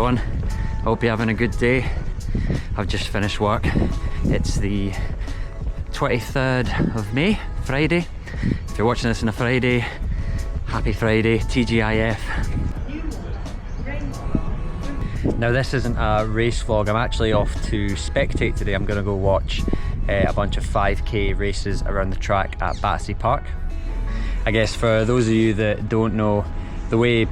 everyone, hope you're having a good day. I've just finished work. It's the 23rd of May, Friday. If you're watching this on a Friday, happy Friday, TGIF. Now this isn't a race vlog, I'm actually off to spectate today. I'm going to go watch a bunch of 5k races around the track at Battersea Park. I guess for those of you that don't know, the way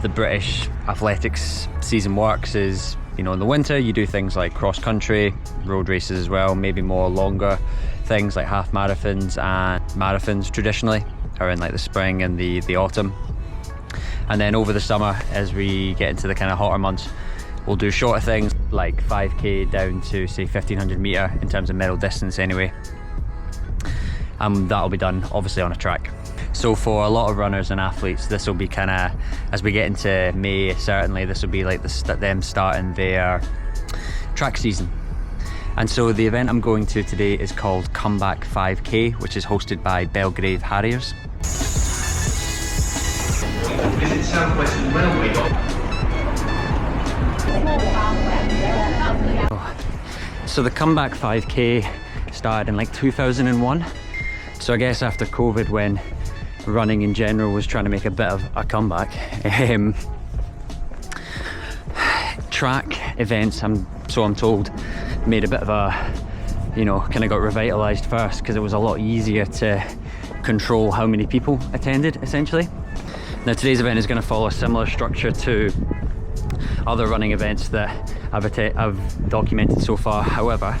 the British athletics season works is, you know, in the winter you do things like cross country, road races as well, maybe more longer things like half marathons and marathons traditionally are in like the spring and the autumn. And then over the summer, as we get into the kind of hotter months, we'll do shorter things like 5k down to say 1500 metre in terms of medal distance anyway. That'll be done obviously on a track. So for a lot of runners and athletes, this will be kind of, as we get into May, certainly this will be like them starting their track season. And so the event I'm going to today is called Comeback 5k, which is hosted by Belgrave Harriers. Visit Southwestern Railway. So the Comeback 5k started in like 2001. So I guess after COVID, when running in general was trying to make a bit of a comeback, track events, so I'm told, made a bit of a, you know, kind of got revitalized first because it was a lot easier to control how many people attended essentially. Now today's event is going to follow a similar structure to other running events that I've documented so far. However,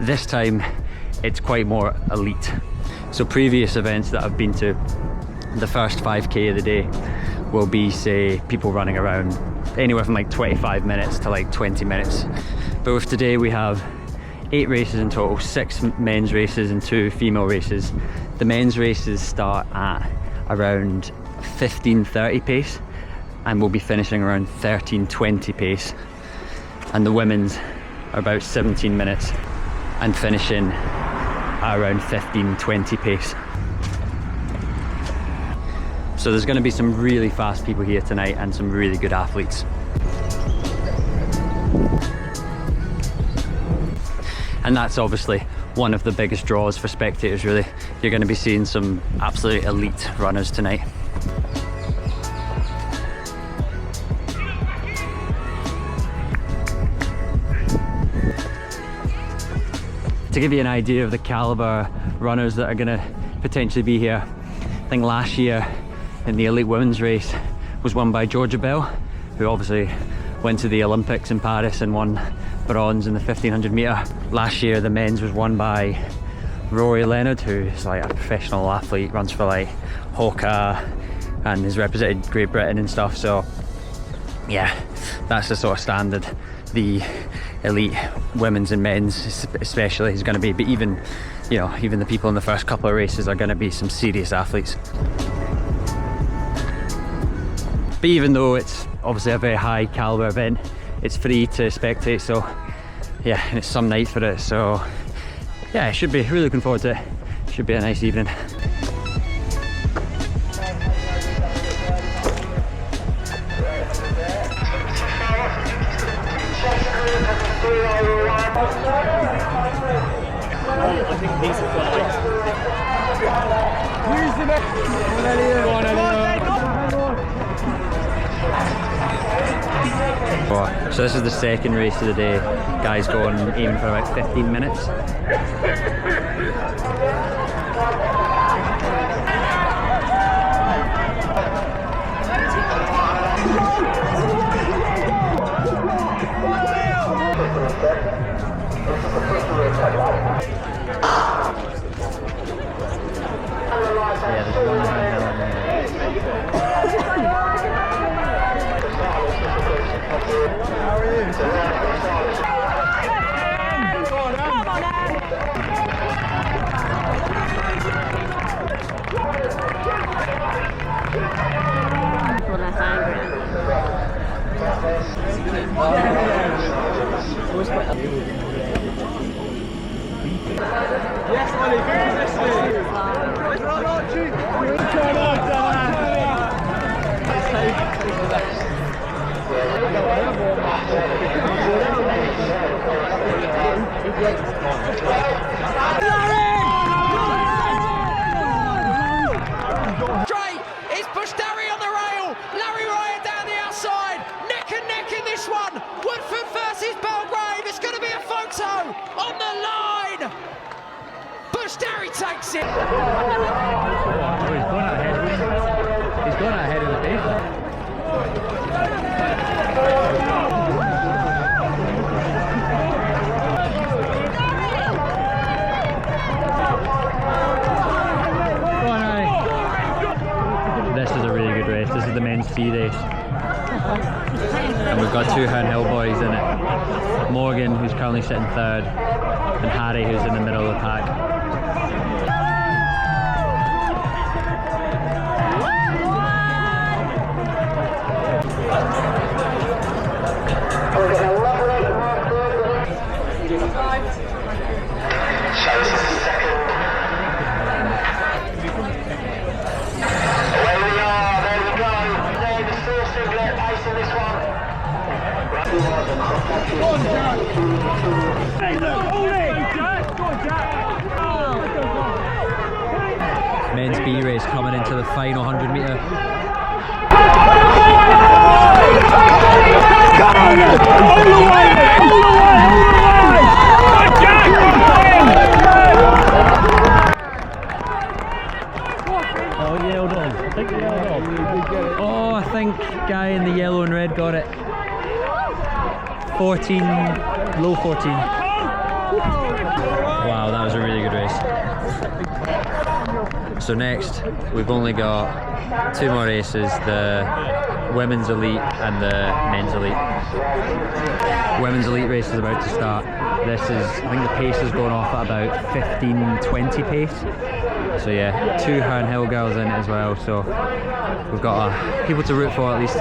this time it's quite more elite. So previous events that I've been to, the first 5k of the day will be, say, people running around anywhere from like 25 minutes to like 20 minutes. But with today we have 8 races in total, 6 men's races and 2 female races. The men's races start at around 15:30 pace and we'll be finishing around 13:20 pace. And the women's are about 17 minutes and finishing around 15:20 pace. So there's going to be some really fast people here tonight and some really good athletes. And that's obviously one of the biggest draws for spectators really. You're going to be seeing some absolute elite runners tonight. To give you an idea of the caliber runners that are going to potentially be here, I think last year in the elite women's race was won by Georgia Bell, who obviously went to the Olympics in Paris and won bronze in the 1500 metre. Last year the men's was won by Rory Leonard, who is like a professional athlete, runs for like Hoka and has represented Great Britain and stuff. So yeah, that's the sort of standard the elite women's and men's especially is going to be. But even, you know, even the people in the first couple of races are going to be some serious athletes. But even though it's obviously a very high caliber event, it's free to spectate, so yeah, and it's some night for it, so yeah, it should be, really looking forward to it. Should be a nice evening. I think these are So this is the second race of the day. Guys going aiming for about 15 minutes. Yeah, there's one behind Calum there. How are you? Come on, Yes, Ollie, good positioning. Come on, Straight, it's Bushdari on the rail. Larry Ryan down the outside. Neck and neck in this one. Woodford versus Belgrave. It's going to be a photo on the line. Bushdari takes it. Oh, he's gone ahead of the pace. This is a really good race. This is the men's T race. And we've got two Hernhill boys in it. Morgan, who's currently sitting third, and Harry, who's in the middle of the pack. Men's B race coming into the final 100 metre. Oh, I think guy in the yellow and red got it. 14, low 14. Wow, that was a really good race. So next, we've only got two more races, the women's elite and the men's elite. Women's elite race is about to start. This is, I think the pace is going off at about 15-20 pace. So yeah, two Hernhill girls in it as well, so we've got people to root for at least.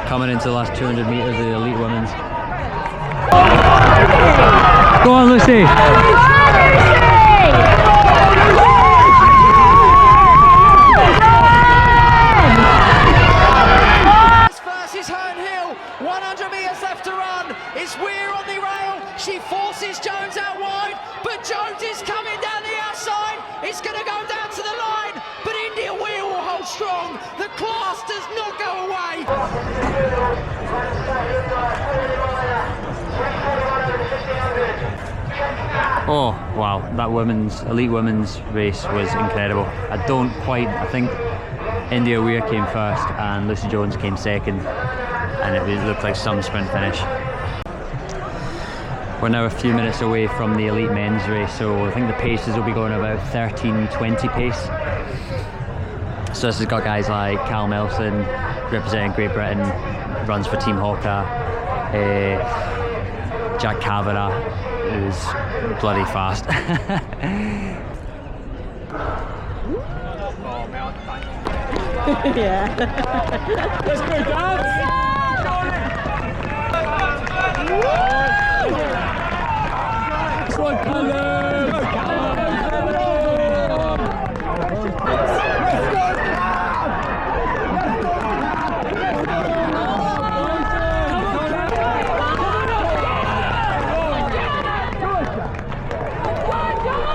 Coming into the last 200 metres of the elite women's. Go on, Lucy! Versus Hernhill, 100 metres left to run. It's Weir on the rail. She forces Jones out wide, but Jones is coming down the outside. It's going to go down to the line, but India Weir will hold strong. The class does not go away. Oh wow, that elite women's race was incredible. I think India Weir came first and Lucy Jones came second, and it looked like some sprint finish. We're now a few minutes away from the elite men's race, so I think the paces will be going about 13-20 pace. So this has got guys like Calum representing Great Britain, runs for Team Hawker. Jack Kavanagh, who's bloody fast. Yeah. Let's go, Dad! This one, Calum!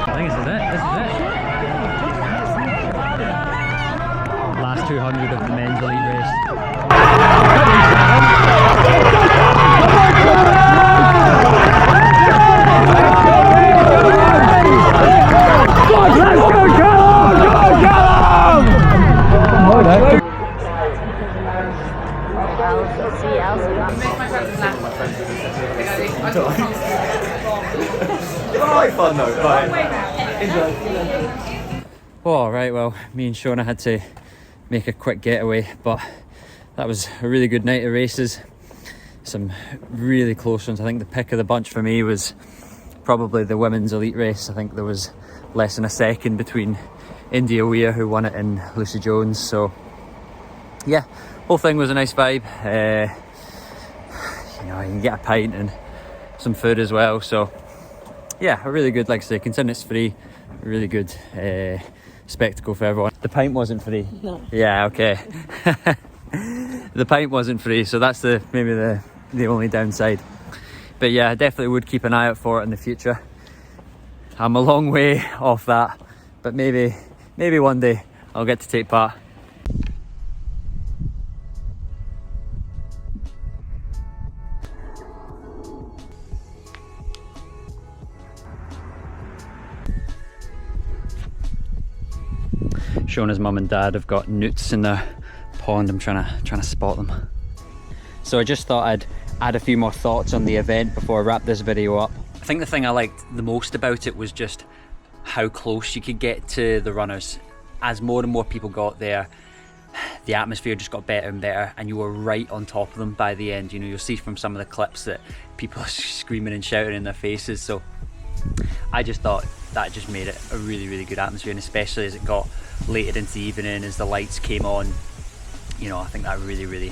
I think this is it. Last 200 of the men's elite race. Fun though, but Oh, right, well, me and Shona had to make a quick getaway, but that was a really good night of races. Some really close ones. I think the pick of the bunch for me was probably the women's elite race. I think there was less than a second between India Weir, who won it in Lucy Jones. So yeah, whole thing was a nice vibe. You know, you can get a pint and some food as well. So yeah, a really good, like I say, considering it's free, a really good spectacle for everyone. The pint wasn't free. No. Yeah, okay. The pint wasn't free, so that's maybe the only downside. But yeah, I definitely would keep an eye out for it in the future. I'm a long way off that, but maybe one day I'll get to take part. Shona's mum and dad have got newts in their pond. I'm trying to spot them. So I just thought I'd add a few more thoughts on the event before I wrap this video up. I think the thing I liked the most about it was just how close you could get to the runners. As more and more people got there, the atmosphere just got better and better, and you were right on top of them by the end. You know, you'll see from some of the clips that people are screaming and shouting in their faces. So I just thought that just made it a really, really good atmosphere, and especially as it got later into the evening, as the lights came on, you know, I think that really, really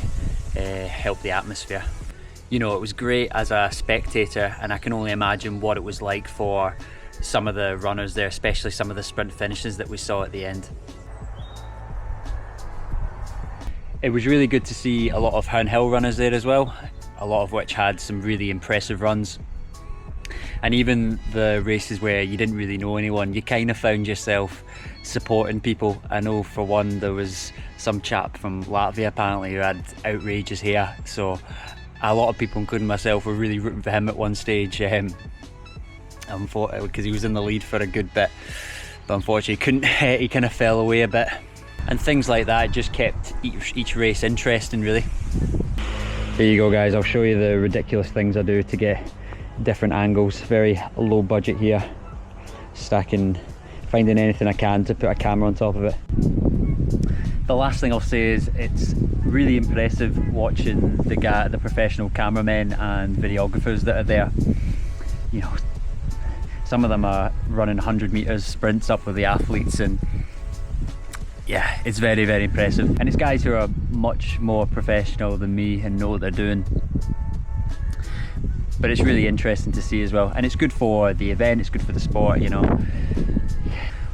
helped the atmosphere. You know, it was great as a spectator, and I can only imagine what it was like for some of the runners there, especially some of the sprint finishes that we saw at the end. It was really good to see a lot of Herne Hill runners there as well, a lot of which had some really impressive runs. And even the races where you didn't really know anyone, you kind of found yourself supporting people. I know for one, there was some chap from Latvia apparently who had outrageous hair, so a lot of people, including myself, were really rooting for him at one stage, because he was in the lead for a good bit, but unfortunately he kind of fell away a bit. And things like that just kept each race interesting, really. There you go, guys. I'll show you the ridiculous things I do to get different angles. Very low budget here, finding anything I can to put a camera on top of it. The last thing I'll say is it's really impressive watching the professional cameramen and videographers that are there. You know, some of them are running 100 meters sprints up with the athletes, and yeah, it's very, very impressive. And it's guys who are much more professional than me and know what they're doing. But it's really interesting to see as well, and it's good for the event, it's good for the sport. You know,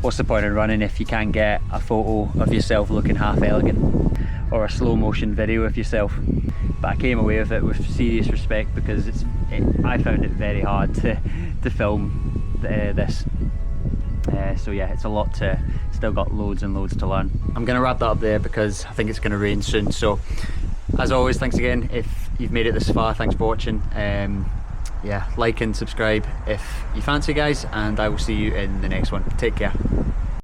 what's the point in running if you can't get a photo of yourself looking half elegant, or a slow motion video of yourself? But I came away with it with serious respect, because I found it very hard to film this. So yeah, it's a lot still got loads and loads to learn. I'm gonna wrap that up there because I think it's gonna rain soon. So as always, thanks again if you've made it this far. Thanks for watching. Yeah, like and subscribe if you fancy, guys, and I will see you in the next one. Take care.